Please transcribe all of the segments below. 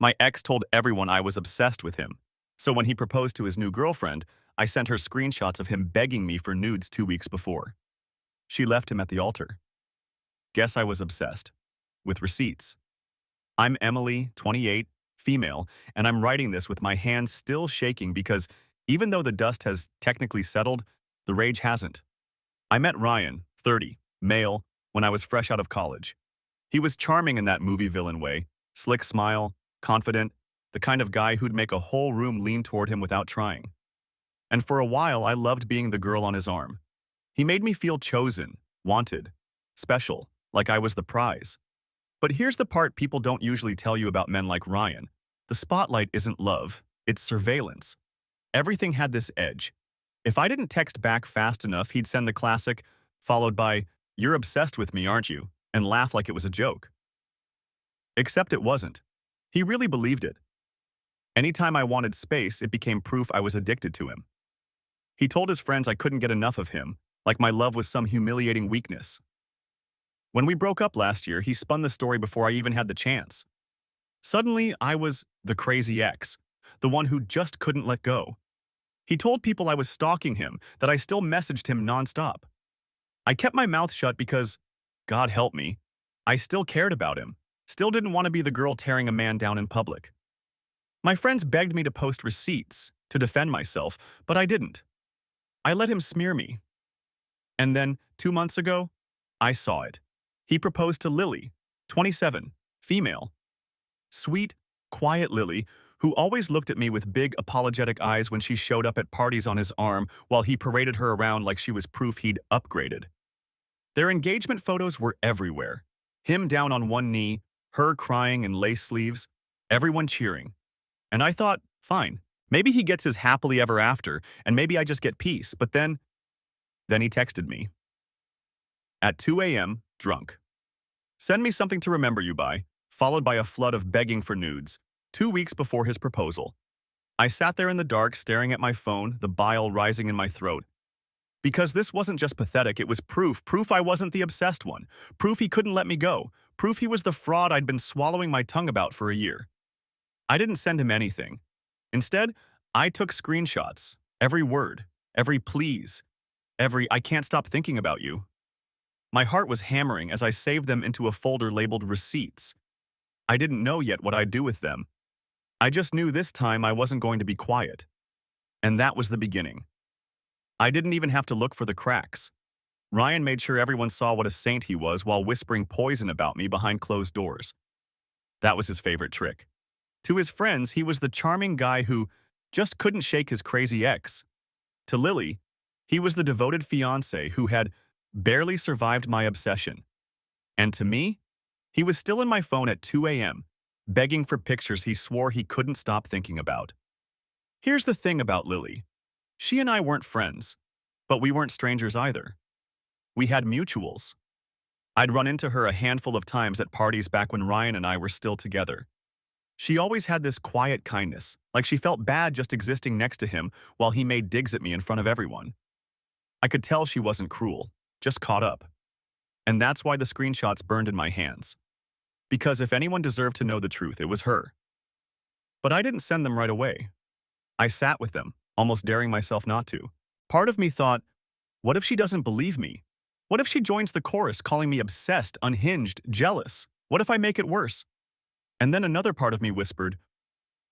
My ex told everyone I was obsessed with him. So when he proposed to his new girlfriend, I sent her screenshots of him begging me for nudes 2 weeks before. She left him at the altar. Guess I was obsessed. With receipts. I'm Emily, 28, female, and I'm writing this with my hands still shaking because even though the dust has technically settled, the rage hasn't. I met Ryan, 30, male, when I was fresh out of college. He was charming in that movie villain way, slick smile, confident, the kind of guy who'd make a whole room lean toward him without trying. And for a while, I loved being the girl on his arm. He made me feel chosen, wanted, special, like I was the prize. But here's the part people don't usually tell you about men like Ryan. The spotlight isn't love, it's surveillance. Everything had this edge. If I didn't text back fast enough, he'd send the classic, followed by, "You're obsessed with me, aren't you?" and laugh like it was a joke. Except it wasn't. He really believed it. Anytime I wanted space, it became proof I was addicted to him. He told his friends I couldn't get enough of him, like my love was some humiliating weakness. When we broke up last year, he spun the story before I even had the chance. Suddenly, I was the crazy ex, the one who just couldn't let go. He told people I was stalking him, that I still messaged him nonstop. I kept my mouth shut because, God help me, I still cared about him, still didn't want to be the girl tearing a man down in public. My friends begged me to post receipts, to defend myself, but I didn't. I let him smear me. And then, 2 months ago, I saw it. He proposed to Lily, 27, female. Sweet, quiet Lily, who always looked at me with big apologetic eyes when she showed up at parties on his arm while he paraded her around like she was proof he'd upgraded. Their engagement photos were everywhere. Him down on one knee, her crying in lace sleeves, everyone cheering. And I thought, fine, maybe he gets his happily ever after, and maybe I just get peace, but then he texted me. At 2 a.m., drunk. Send me something to remember you by, followed by a flood of begging for nudes, 2 weeks before his proposal. I sat there in the dark staring at my phone, the bile rising in my throat. Because this wasn't just pathetic, it was proof I wasn't the obsessed one, proof he couldn't let me go, proof he was the fraud I'd been swallowing my tongue about for a year. I didn't send him anything. Instead, I took screenshots, every word, every please, every "I can't stop thinking about you." My heart was hammering as I saved them into a folder labeled receipts. I didn't know yet what I'd do with them. I just knew this time I wasn't going to be quiet. And that was the beginning. I didn't even have to look for the cracks. Ryan made sure everyone saw what a saint he was while whispering poison about me behind closed doors. That was his favorite trick. To his friends, he was the charming guy who just couldn't shake his crazy ex. To Lily, he was the devoted fiancé who had barely survived my obsession. And to me, he was still in my phone at 2 a.m., begging for pictures he swore he couldn't stop thinking about. Here's the thing about Lily. She and I weren't friends, but we weren't strangers either. We had mutuals. I'd run into her a handful of times at parties back when Ryan and I were still together. She always had this quiet kindness, like she felt bad just existing next to him while he made digs at me in front of everyone. I could tell she wasn't cruel, just caught up. And that's why the screenshots burned in my hands. Because if anyone deserved to know the truth, it was her. But I didn't send them right away. I sat with them, almost daring myself not to. Part of me thought, what if she doesn't believe me? What if she joins the chorus calling me obsessed, unhinged, jealous? What if I make it worse? And then another part of me whispered,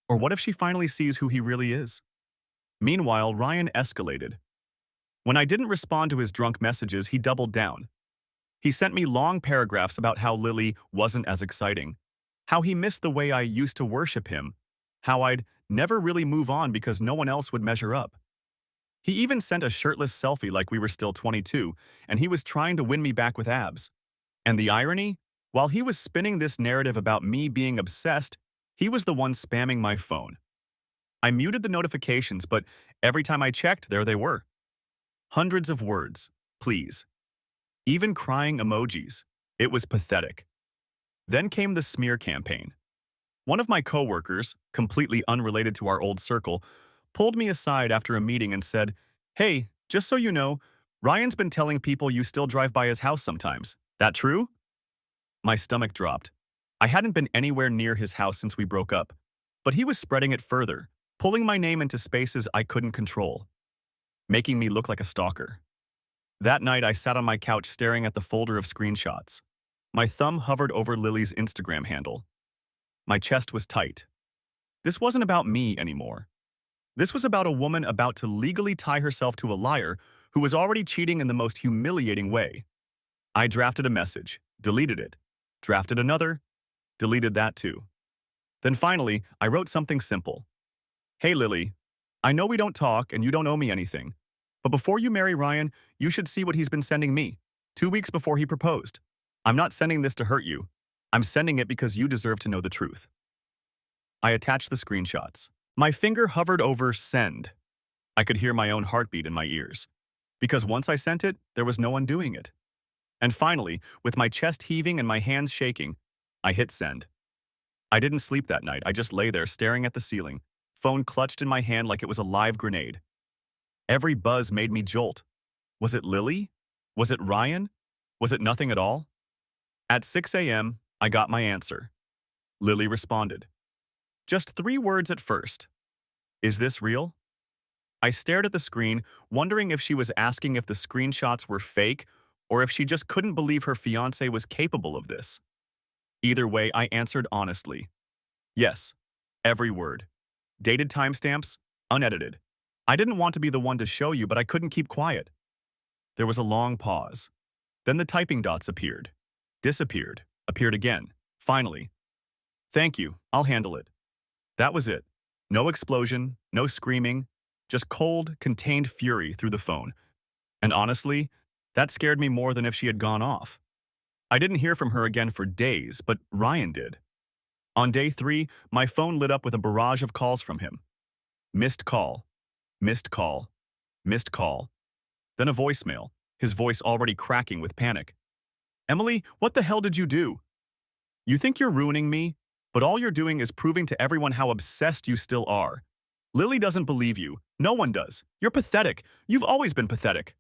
or what if she finally sees who he really is? Meanwhile, Ryan escalated. When I didn't respond to his drunk messages, he doubled down. He sent me long paragraphs about how Lily wasn't as exciting, how he missed the way I used to worship him, how I'd never really move on because no one else would measure up. He even sent a shirtless selfie like we were still 22, and he was trying to win me back with abs. And the irony? While he was spinning this narrative about me being obsessed, he was the one spamming my phone. I muted the notifications, but every time I checked, there they were. Hundreds of words, please. Even crying emojis. It was pathetic. Then came the smear campaign. One of my coworkers, completely unrelated to our old circle, pulled me aside after a meeting and said, "Hey, just so you know, Ryan's been telling people you still drive by his house sometimes. That true?" My stomach dropped. I hadn't been anywhere near his house since we broke up. But he was spreading it further, pulling my name into spaces I couldn't control, making me look like a stalker. That night, I sat on my couch staring at the folder of screenshots. My thumb hovered over Lily's Instagram handle. My chest was tight. This wasn't about me anymore. This was about a woman about to legally tie herself to a liar who was already cheating in the most humiliating way. I drafted a message, deleted it, drafted another, deleted that too. Then finally, I wrote something simple. Hey Lily, I know we don't talk and you don't owe me anything, but before you marry Ryan, you should see what he's been sending me, 2 weeks before he proposed. I'm not sending this to hurt you. I'm sending it because you deserve to know the truth. I attached the screenshots. My finger hovered over send. I could hear my own heartbeat in my ears. Because once I sent it, there was no undoing it. And finally, with my chest heaving and my hands shaking, I hit send. I didn't sleep that night. I just lay there staring at the ceiling, phone clutched in my hand like it was a live grenade. Every buzz made me jolt. Was it Lily? Was it Ryan? Was it nothing at all? At 6 a.m., I got my answer. Lily responded. Just 3 words at first. Is this real? I stared at the screen, wondering if she was asking if the screenshots were fake or if she just couldn't believe her fiancé was capable of this. Either way, I answered honestly. Yes, every word. Dated timestamps, unedited. I didn't want to be the one to show you, but I couldn't keep quiet. There was a long pause. Then the typing dots appeared, disappeared, appeared again. Finally. Thank you, I'll handle it. That was it. No explosion, no screaming, just cold, contained fury through the phone. And honestly, that scared me more than if she had gone off. I didn't hear from her again for days, but Ryan did. On day 3, my phone lit up with a barrage of calls from him. Missed call, missed call, missed call. Then a voicemail, his voice already cracking with panic. Emily, what the hell did you do? You think you're ruining me, but all you're doing is proving to everyone how obsessed you still are. Lily doesn't believe you. No one does. You're pathetic. You've always been pathetic.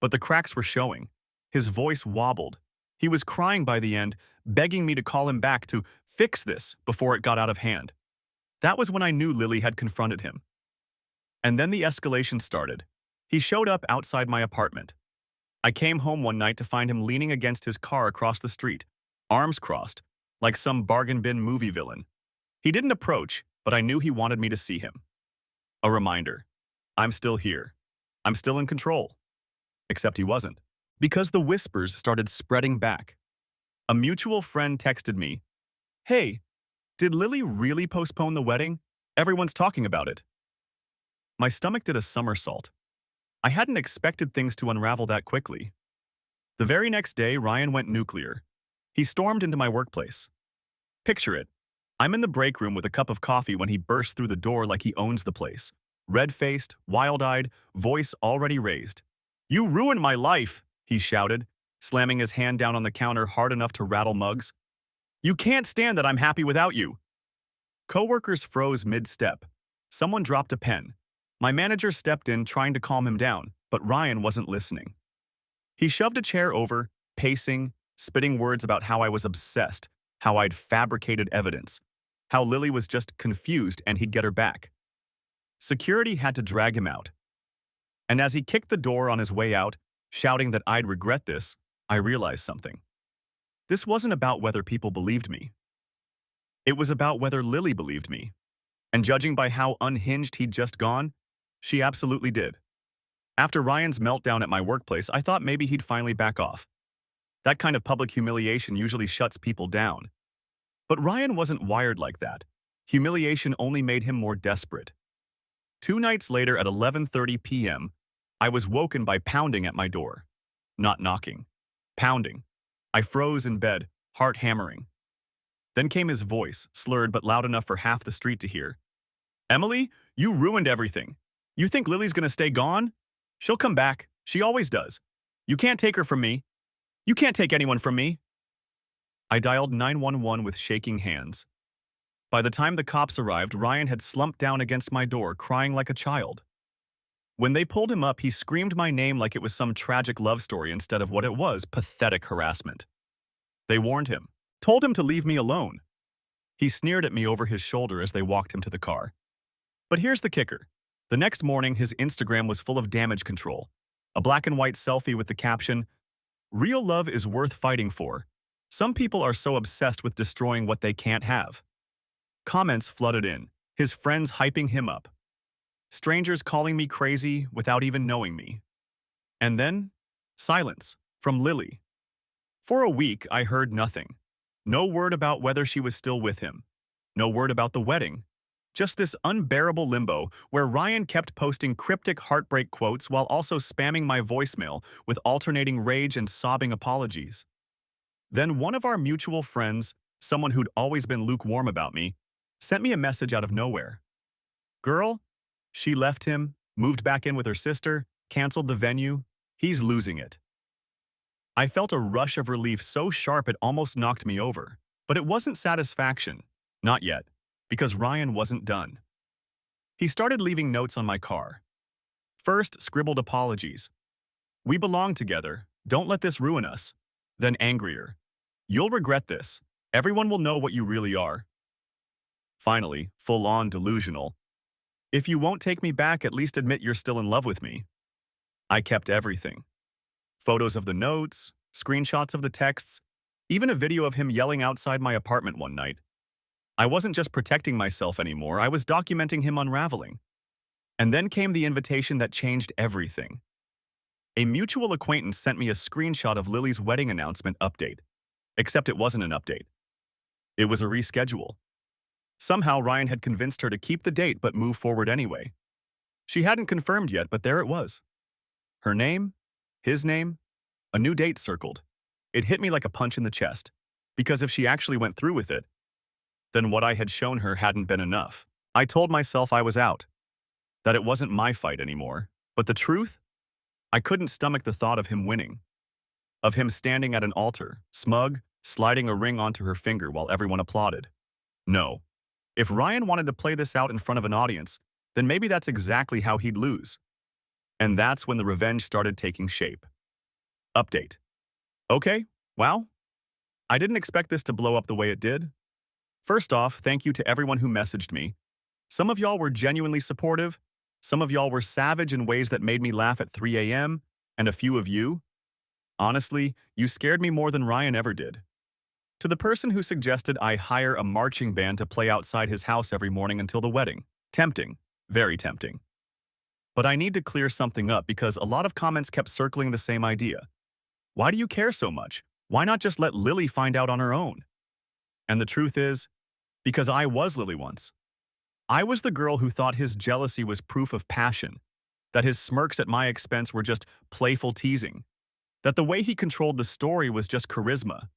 But the cracks were showing. His voice wobbled. He was crying by the end, begging me to call him back to fix this before it got out of hand. That was when I knew Lily had confronted him. And then the escalation started. He showed up outside my apartment. I came home one night to find him leaning against his car across the street, arms crossed, like some bargain bin movie villain. He didn't approach, but I knew he wanted me to see him. A reminder. I'm still here. I'm still in control. Except he wasn't. Because the whispers started spreading back. A mutual friend texted me, "Hey, did Lily really postpone the wedding? Everyone's talking about it." My stomach did a somersault. I hadn't expected things to unravel that quickly. The very next day, Ryan went nuclear. He stormed into my workplace. Picture it. I'm in the break room with a cup of coffee when he bursts through the door like he owns the place. Red-faced, wild-eyed, voice already raised. "You ruined my life," he shouted, slamming his hand down on the counter hard enough to rattle mugs. "You can't stand that I'm happy without you." Coworkers froze mid-step. Someone dropped a pen. My manager stepped in trying to calm him down, but Ryan wasn't listening. He shoved a chair over, pacing, spitting words about how I was obsessed, how I'd fabricated evidence, how Lily was just confused and he'd get her back. Security had to drag him out. And as he kicked the door on his way out, shouting that I'd regret this, I realized something. This wasn't about whether people believed me. It was about whether Lily believed me. And judging by how unhinged he'd just gone, she absolutely did. After Ryan's meltdown at my workplace, I thought maybe he'd finally back off. That kind of public humiliation usually shuts people down. But Ryan wasn't wired like that. Humiliation only made him more desperate. 2 nights later at 11:30 p.m., I was woken by pounding at my door. Not knocking. Pounding. I froze in bed, heart hammering. Then came his voice, slurred but loud enough for half the street to hear. "Emily, you ruined everything. You think Lily's gonna stay gone? She'll come back. She always does. You can't take her from me. You can't take anyone from me." I dialed 911 with shaking hands. By the time the cops arrived, Ryan had slumped down against my door, crying like a child. When they pulled him up, he screamed my name like it was some tragic love story instead of what it was, pathetic harassment. They warned him, told him to leave me alone. He sneered at me over his shoulder as they walked him to the car. But here's the kicker. The next morning, his Instagram was full of damage control. A black and white selfie with the caption, "Real love is worth fighting for. Some people are so obsessed with destroying what they can't have." Comments flooded in, his friends hyping him up. Strangers calling me crazy without even knowing me. And then, silence from Lily. For a week, I heard nothing. No word about whether she was still with him. No word about the wedding. Just this unbearable limbo where Ryan kept posting cryptic heartbreak quotes while also spamming my voicemail with alternating rage and sobbing apologies. Then one of our mutual friends, someone who'd always been lukewarm about me, sent me a message out of nowhere. "Girl, she left him, moved back in with her sister, canceled the venue. He's losing it." I felt a rush of relief so sharp it almost knocked me over. But it wasn't satisfaction. Not yet. Because Ryan wasn't done. He started leaving notes on my car. First, scribbled apologies. "We belong together. Don't let this ruin us." Then angrier. "You'll regret this. Everyone will know what you really are." Finally, full-on delusional. "If you won't take me back, at least admit you're still in love with me." I kept everything. Photos of the notes, screenshots of the texts, even a video of him yelling outside my apartment one night. I wasn't just protecting myself anymore, I was documenting him unraveling. And then came the invitation that changed everything. A mutual acquaintance sent me a screenshot of Lily's wedding announcement update. Except it wasn't an update. It was a reschedule. Somehow Ryan had convinced her to keep the date but move forward anyway. She hadn't confirmed yet, but there it was. Her name, his name, a new date circled. It hit me like a punch in the chest. Because if she actually went through with it, then what I had shown her hadn't been enough. I told myself I was out. That it wasn't my fight anymore. But the truth? I couldn't stomach the thought of him winning. Of him standing at an altar, smug, sliding a ring onto her finger while everyone applauded. No. If Ryan wanted to play this out in front of an audience, then maybe that's exactly how he'd lose. And that's when the revenge started taking shape. Update. Okay, wow. I didn't expect this to blow up the way it did. First off, thank you to everyone who messaged me. Some of y'all were genuinely supportive, some of y'all were savage in ways that made me laugh at 3 a.m., and a few of you, honestly, you scared me more than Ryan ever did. To the person who suggested I hire a marching band to play outside his house every morning until the wedding. Tempting. Very tempting. But I need to clear something up because a lot of comments kept circling the same idea. Why do you care so much? Why not just let Lily find out on her own? And the truth is, because I was Lily once. I was the girl who thought his jealousy was proof of passion, that his smirks at my expense were just playful teasing, that the way he controlled the story was just charisma.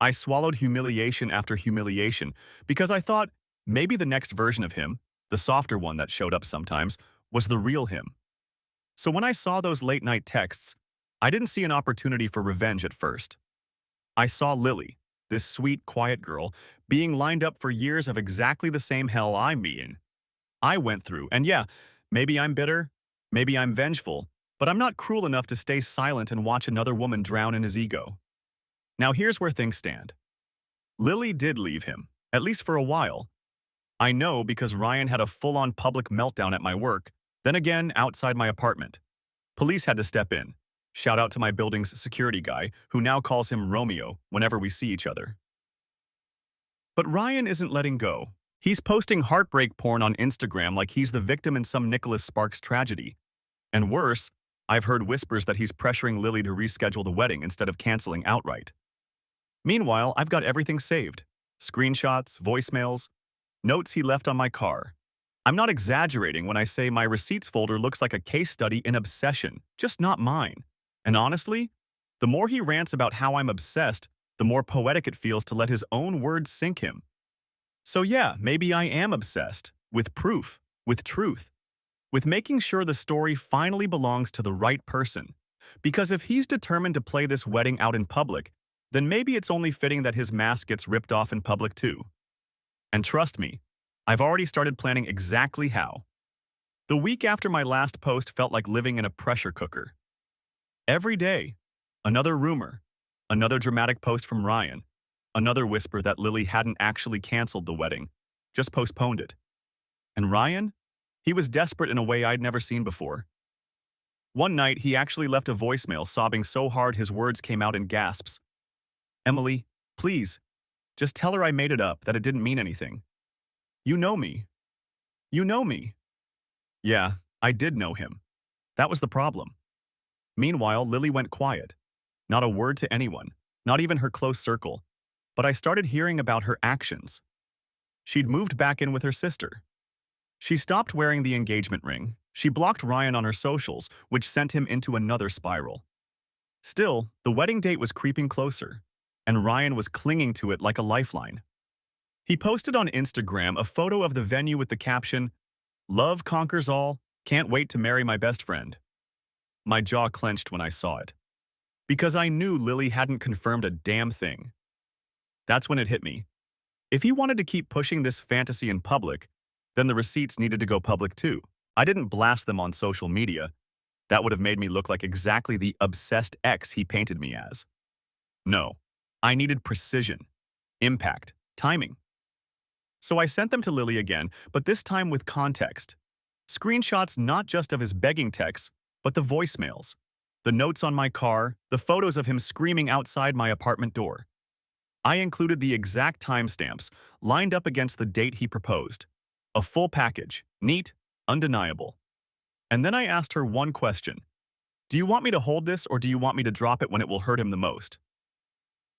I swallowed humiliation after humiliation because I thought maybe the next version of him, the softer one that showed up sometimes, was the real him. So when I saw those late-night texts, I didn't see an opportunity for revenge at first. I saw Lily, this sweet, quiet girl, being lined up for years of exactly the same hell I'm in. I went through, and yeah, maybe I'm bitter, maybe I'm vengeful, but I'm not cruel enough to stay silent and watch another woman drown in his ego. Now here's where things stand. Lily did leave him, at least for a while. I know because Ryan had a full-on public meltdown at my work, then again outside my apartment. Police had to step in. Shout out to my building's security guy, who now calls him Romeo whenever we see each other. But Ryan isn't letting go. He's posting heartbreak porn on Instagram like he's the victim in some Nicholas Sparks tragedy. And worse, I've heard whispers that he's pressuring Lily to reschedule the wedding instead of canceling outright. Meanwhile, I've got everything saved. Screenshots, voicemails, notes he left on my car. I'm not exaggerating when I say my receipts folder looks like a case study in obsession, just not mine. And honestly, the more he rants about how I'm obsessed, the more poetic it feels to let his own words sink him. So yeah, maybe I am obsessed, with proof, with truth, with making sure the story finally belongs to the right person. Because if he's determined to play this wedding out in public, then maybe it's only fitting that his mask gets ripped off in public too. And trust me, I've already started planning exactly how. The week after my last post felt like living in a pressure cooker. Every day, another rumor, another dramatic post from Ryan. Another whisper that Lily hadn't actually canceled the wedding, just postponed it. And Ryan? He was desperate in a way I'd never seen before. One night, he actually left a voicemail sobbing so hard his words came out in gasps. Emily, please, just tell her I made it up, that it didn't mean anything. You know me. You know me. Yeah, I did know him. That was the problem. Meanwhile, Lily went quiet. Not a word to anyone, not even her close circle. But I started hearing about her actions. She'd moved back in with her sister. She stopped wearing the engagement ring. She blocked Ryan on her socials, which sent him into another spiral. Still, the wedding date was creeping closer, and Ryan was clinging to it like a lifeline. He posted on Instagram a photo of the venue with the caption, "Love conquers all, can't wait to marry my best friend." My jaw clenched when I saw it, because I knew Lily hadn't confirmed a damn thing. That's when it hit me. If he wanted to keep pushing this fantasy in public, then the receipts needed to go public too. I didn't blast them on social media. That would have made me look like exactly the obsessed ex he painted me as. No, I needed precision, impact, timing. So I sent them to Lily again, but this time with context. Screenshots not just of his begging texts, but the voicemails, the notes on my car, the photos of him screaming outside my apartment door. I included the exact timestamps, lined up against the date he proposed. A full package, neat, undeniable. And then I asked her one question. Do you want me to hold this or do you want me to drop it when it will hurt him the most?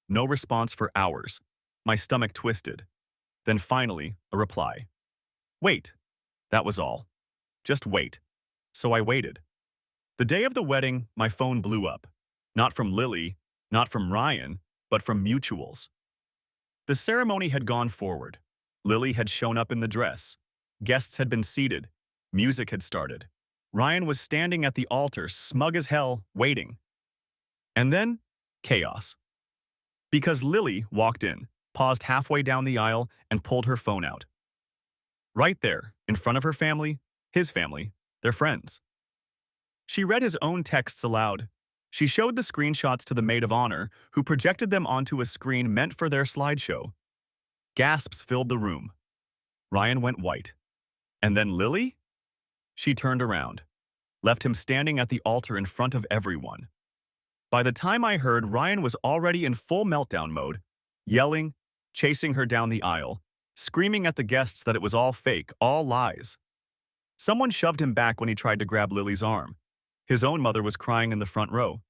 No response for hours. My stomach twisted. Then finally, a reply. Wait. That was all. Just wait. So I waited. The day of the wedding, my phone blew up. Not from Lily, not from Ryan, but from mutuals. The ceremony had gone forward. Lily had shown up in the dress. Guests had been seated. Music had started. Ryan was standing at the altar, smug as hell, waiting. And then, chaos. Because Lily walked in, paused halfway down the aisle, and pulled her phone out. Right there, in front of her family, his family, their friends. She read his own texts aloud. She showed the screenshots to the maid of honor, who projected them onto a screen meant for their slideshow. Gasps filled the room. Ryan went white. And then Lily? She turned around, left him standing at the altar in front of everyone. By the time I heard, Ryan was already in full meltdown mode, yelling, chasing her down the aisle, screaming at the guests that it was all fake, all lies. Someone shoved him back when he tried to grab Lily's arm. His own mother was crying in the front row.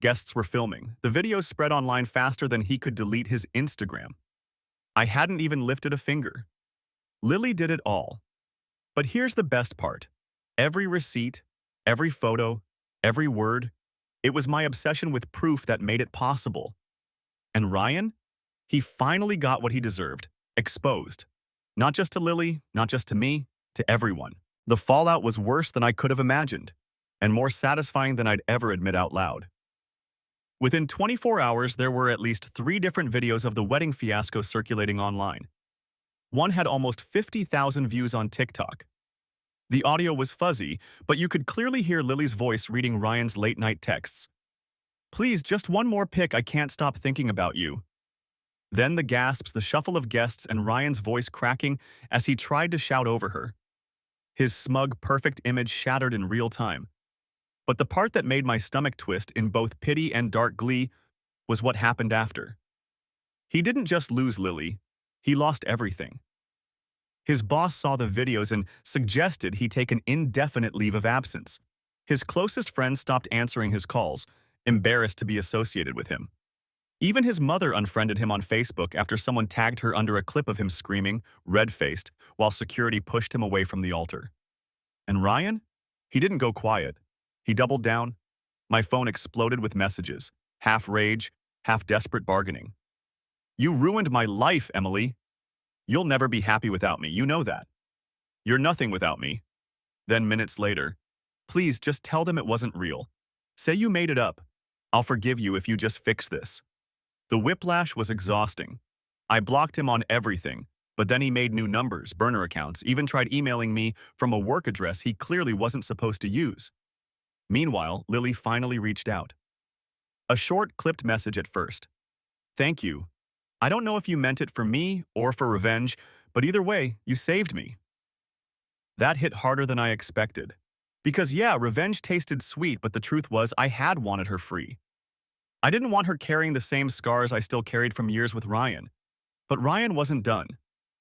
Guests were filming. The video spread online faster than he could delete his Instagram. I hadn't even lifted a finger. Lily did it all. But here's the best part. Every receipt, every photo, every word, it was my obsession with proof that made it possible. And Ryan? He finally got what he deserved, exposed. Not just to Lily, not just to me, to everyone. The fallout was worse than I could have imagined, and more satisfying than I'd ever admit out loud. Within 24 hours, there were at least 3 different videos of the wedding fiasco circulating online. One had almost 50,000 views on TikTok. The audio was fuzzy, but you could clearly hear Lily's voice reading Ryan's late-night texts. Please, just one more pic, I can't stop thinking about you. Then the gasps, the shuffle of guests, and Ryan's voice cracking as he tried to shout over her. His smug, perfect image shattered in real time. But the part that made my stomach twist in both pity and dark glee was what happened after. He didn't just lose Lily, he lost everything. His boss saw the videos and suggested he take an indefinite leave of absence. His closest friends stopped answering his calls, embarrassed to be associated with him. Even his mother unfriended him on Facebook after someone tagged her under a clip of him screaming, red-faced, while security pushed him away from the altar. And Ryan? He didn't go quiet. He doubled down. My phone exploded with messages, half rage, half desperate bargaining. You ruined my life, Emily. You'll never be happy without me, you know that. You're nothing without me. Then minutes later, please just tell them it wasn't real. Say you made it up. I'll forgive you if you just fix this. The whiplash was exhausting. I blocked him on everything, but then he made new numbers, burner accounts, even tried emailing me from a work address he clearly wasn't supposed to use. Meanwhile, Lily finally reached out. A short, clipped message at first. Thank you. I don't know if you meant it for me or for revenge, but either way, you saved me. That hit harder than I expected. Because yeah, revenge tasted sweet, but the truth was I had wanted her free. I didn't want her carrying the same scars I still carried from years with Ryan. But Ryan wasn't done.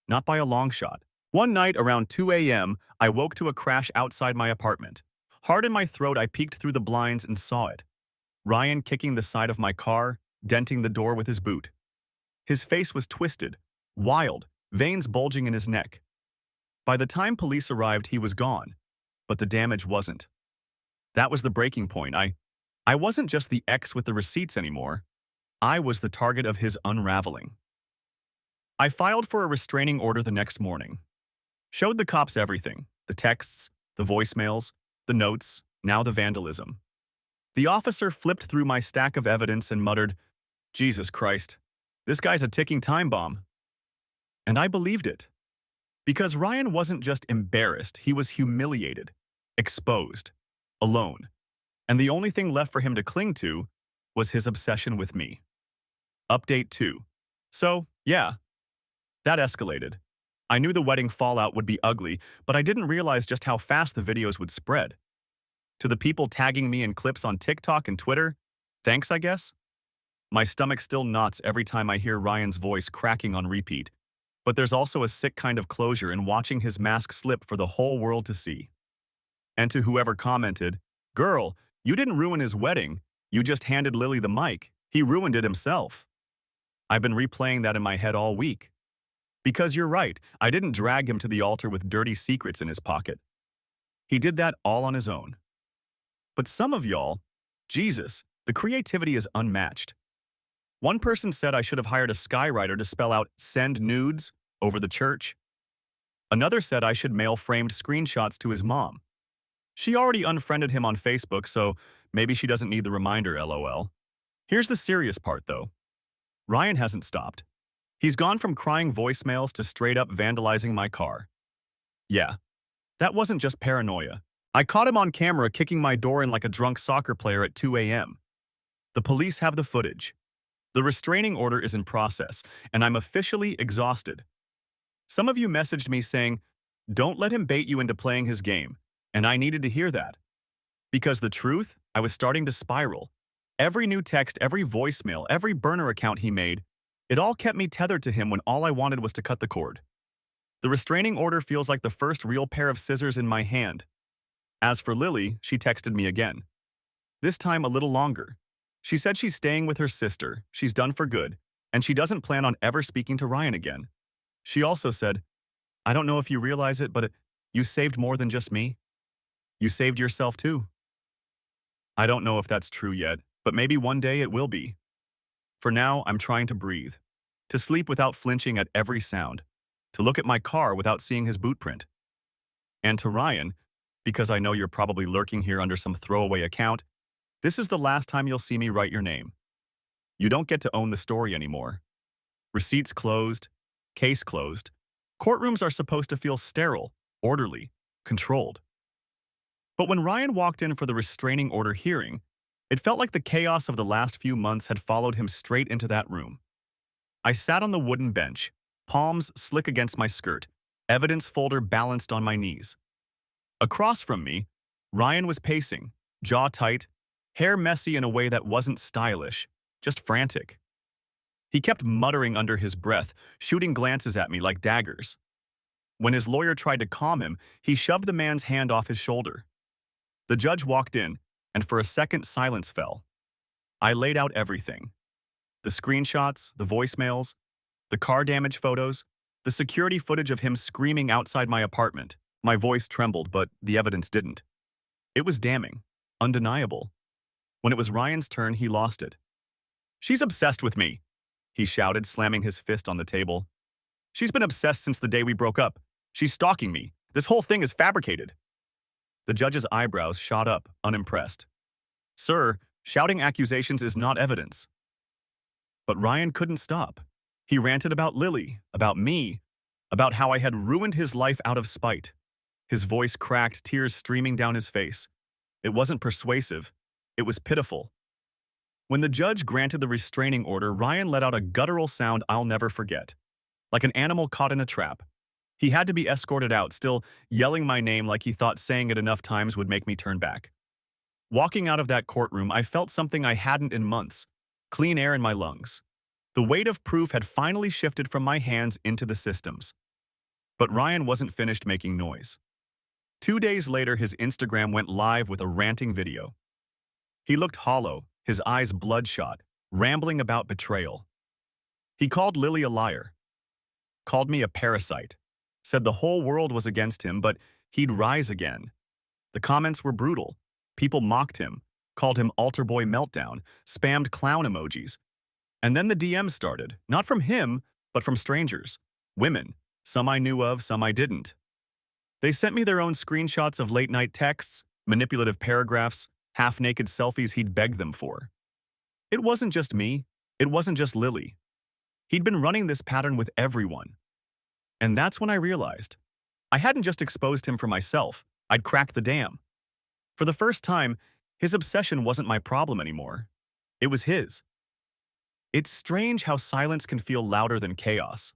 Not by a long shot. One night around 2 a.m., I woke to a crash outside my apartment. Hard in my throat, I peeked through the blinds and saw it. Ryan kicking the side of my car, denting the door with his boot. His face was twisted, wild, veins bulging in his neck. By the time police arrived, he was gone, but the damage wasn't. That was the breaking point. I wasn't just the ex with the receipts anymore. I was the target of his unraveling. I filed for a restraining order the next morning. Showed the cops everything, the texts, the voicemails, the notes, now the vandalism. The officer flipped through my stack of evidence and muttered, "Jesus Christ, this guy's a ticking time bomb." And I believed it. Because Ryan wasn't just embarrassed, he was humiliated, exposed, alone. And the only thing left for him to cling to was his obsession with me. Update 2. So, yeah, that escalated. I knew the wedding fallout would be ugly, but I didn't realize just how fast the videos would spread. To the people tagging me in clips on TikTok and Twitter, thanks, I guess? My stomach still knots every time I hear Ryan's voice cracking on repeat, but there's also a sick kind of closure in watching his mask slip for the whole world to see. And to whoever commented, "Girl, you didn't ruin his wedding, you just handed Lily the mic. He ruined it himself." I've been replaying that in my head all week. Because you're right, I didn't drag him to the altar with dirty secrets in his pocket. He did that all on his own. But some of y'all, Jesus, the creativity is unmatched. One person said I should have hired a skywriter to spell out "send nudes" over the church. Another said I should mail framed screenshots to his mom. She already unfriended him on Facebook, so maybe she doesn't need the reminder, lol. Here's the serious part, though. Ryan hasn't stopped. He's gone from crying voicemails to straight up vandalizing my car. Yeah, that wasn't just paranoia. I caught him on camera kicking my door in like a drunk soccer player at 2 a.m. The police have the footage. The restraining order is in process, and I'm officially exhausted. Some of you messaged me saying, "Don't let him bait you into playing his game," and I needed to hear that. Because the truth, I was starting to spiral. Every new text, every voicemail, every burner account he made, it all kept me tethered to him when all I wanted was to cut the cord. The restraining order feels like the first real pair of scissors in my hand. As for Lily, she texted me again. This time a little longer. She said she's staying with her sister, she's done for good, and she doesn't plan on ever speaking to Ryan again. She also said, "I don't know if you realize it, but you saved more than just me. You saved yourself too." I don't know if that's true yet, but maybe one day it will be. For now, I'm trying to breathe, to sleep without flinching at every sound, to look at my car without seeing his boot print. And to Ryan, because I know you're probably lurking here under some throwaway account, this is the last time you'll see me write your name. You don't get to own the story anymore. Receipts closed, case closed. Courtrooms are supposed to feel sterile, orderly, controlled. But when Ryan walked in for the restraining order hearing, it felt like the chaos of the last few months had followed him straight into that room. I sat on the wooden bench, palms slick against my skirt, evidence folder balanced on my knees. Across from me, Ryan was pacing, jaw tight, hair messy in a way that wasn't stylish, just frantic. He kept muttering under his breath, shooting glances at me like daggers. When his lawyer tried to calm him, he shoved the man's hand off his shoulder. The judge walked in, and for a second silence fell. I laid out everything. The screenshots, the voicemails, the car damage photos, the security footage of him screaming outside my apartment. My voice trembled, but the evidence didn't. It was damning, undeniable. When it was Ryan's turn, he lost it. "She's obsessed with me," he shouted, slamming his fist on the table. "She's been obsessed since the day we broke up. She's stalking me. This whole thing is fabricated." The judge's eyebrows shot up, unimpressed. "Sir, shouting accusations is not evidence." But Ryan couldn't stop. He ranted about Lily, about me, about how I had ruined his life out of spite. His voice cracked, tears streaming down his face. It wasn't persuasive. It was pitiful. When the judge granted the restraining order, Ryan let out a guttural sound I'll never forget, like an animal caught in a trap. He had to be escorted out, still yelling my name like he thought saying it enough times would make me turn back. Walking out of that courtroom, I felt something I hadn't in months, clean air in my lungs. The weight of proof had finally shifted from my hands into the systems. But Ryan wasn't finished making noise. 2 days later, his Instagram went live with a ranting video. He looked hollow, his eyes bloodshot, rambling about betrayal. He called Lily a liar, called me a parasite, said the whole world was against him, but he'd rise again. The comments were brutal. People mocked him, called him altar boy meltdown, spammed clown emojis. And then the DMs started, not from him, but from strangers. Women, some I knew of, some I didn't. They sent me their own screenshots of late-night texts, manipulative paragraphs, half-naked selfies he'd begged them for. It wasn't just me. It wasn't just Lily. He'd been running this pattern with everyone. And that's when I realized I hadn't just exposed him for myself. I'd cracked the dam. For the first time, his obsession wasn't my problem anymore. It was his. It's strange how silence can feel louder than chaos.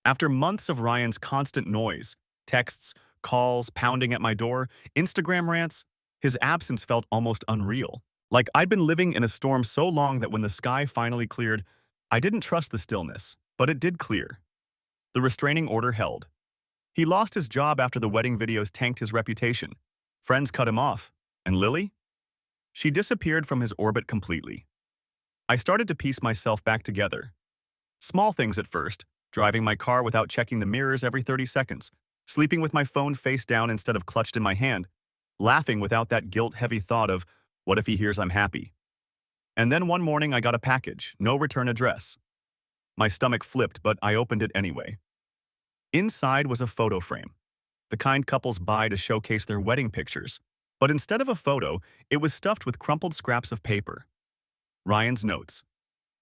After months of Ryan's constant noise, texts, calls, pounding at my door, Instagram rants, his absence felt almost unreal. Like I'd been living in a storm so long that when the sky finally cleared, I didn't trust the stillness, but it did clear. The restraining order held. He lost his job after the wedding videos tanked his reputation. Friends cut him off. And Lily? She disappeared from his orbit completely. I started to piece myself back together. Small things at first, driving my car without checking the mirrors every 30 seconds, sleeping with my phone face down instead of clutched in my hand, laughing without that guilt-heavy thought of, what if he hears I'm happy? And then one morning I got a package, no return address. My stomach flipped, but I opened it anyway. Inside was a photo frame, the kind couples buy to showcase their wedding pictures. But instead of a photo, it was stuffed with crumpled scraps of paper. Ryan's notes,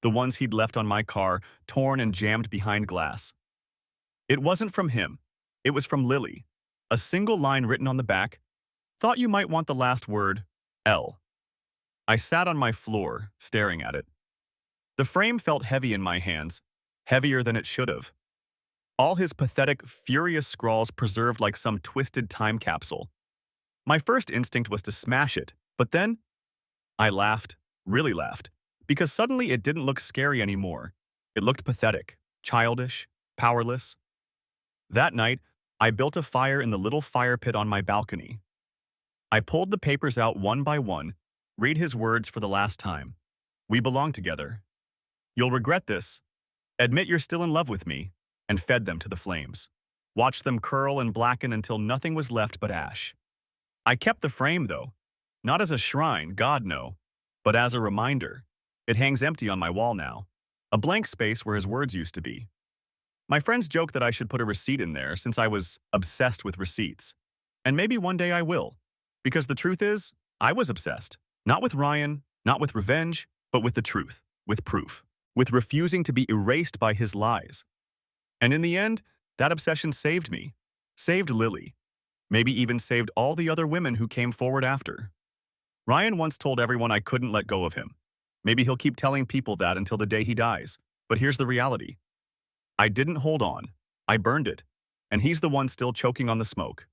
the ones he'd left on my car, torn and jammed behind glass. It wasn't from him. It was from Lily. A single line written on the back, "Thought you might want the last word, L." I sat on my floor, staring at it. The frame felt heavy in my hands, heavier than it should have. All his pathetic, furious scrawls preserved like some twisted time capsule. My first instinct was to smash it, but then I laughed, really laughed, because suddenly it didn't look scary anymore. It looked pathetic, childish, powerless. That night, I built a fire in the little fire pit on my balcony. I pulled the papers out one by one, read his words for the last time. "We belong together. You'll regret this. Admit you're still in love with me," and fed them to the flames. Watched them curl and blacken until nothing was left but ash. I kept the frame, though. Not as a shrine, God no, but as a reminder. It hangs empty on my wall now. A blank space where his words used to be. My friends joke that I should put a receipt in there since I was obsessed with receipts. And maybe one day I will. Because the truth is, I was obsessed. Not with Ryan, not with revenge, but with the truth, with proof, with refusing to be erased by his lies. And in the end, that obsession saved me, saved Lily, maybe even saved all the other women who came forward after. Ryan once told everyone I couldn't let go of him. Maybe he'll keep telling people that until the day he dies. But here's the reality. I didn't hold on. I burned it. And he's the one still choking on the smoke.